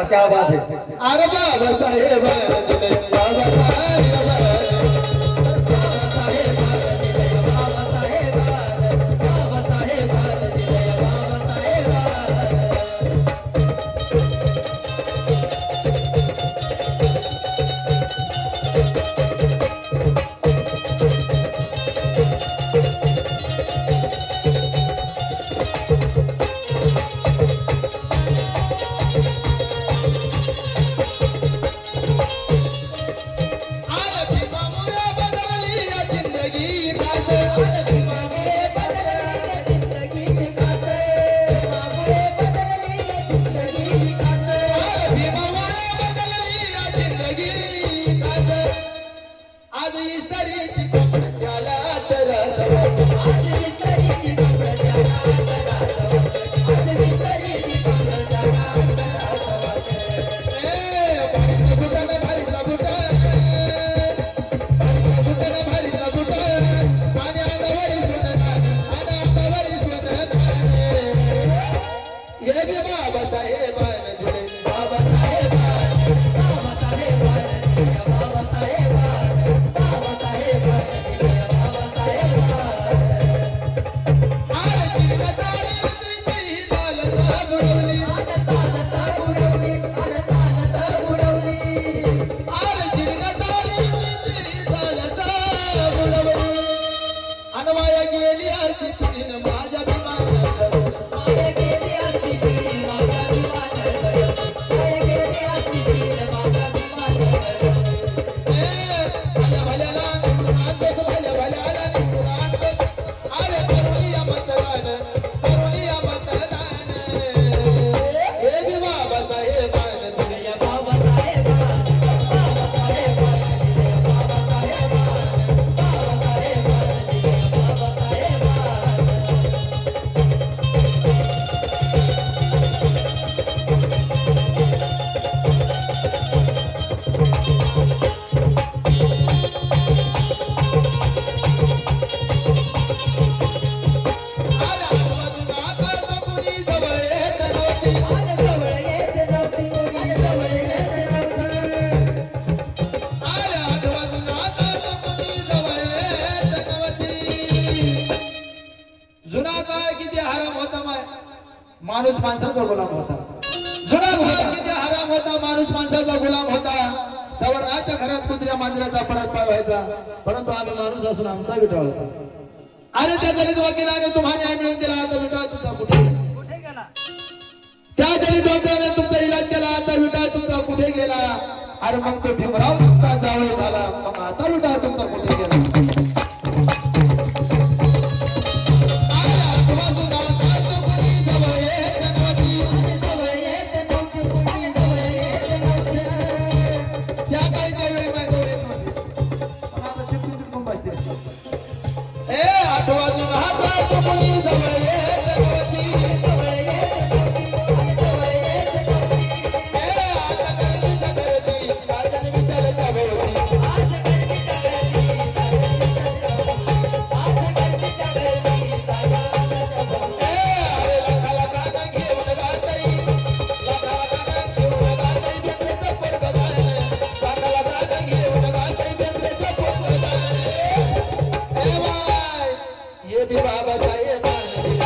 क्या बात है। अरे बाबा साहेब माणूस माणसाचा गुलाम होता। जुना काळ किती हराम होता, माणूस माणसाचा गुलाम होता। सवर्णाच्या घरात कुत्र्या मांजराचा परतपाव व्हायचा, परंतु आम्ही माणूस असून आमचा विटाळ होता। अरे त्या दलित वकिलाने तुम्हाला न्याय मिळवून दिला, आता विटाळ तुमचा कुठे गेला? त्या दलित डॉक्टराने तुमचा इलाज केला, आता विटाळ तुमचा कुठे गेला? अरे मग तो भीमराव तुमचा जावई झाला, मग आता विटाळ तुमचा कुठे गेला? ये भी बाबा साहेब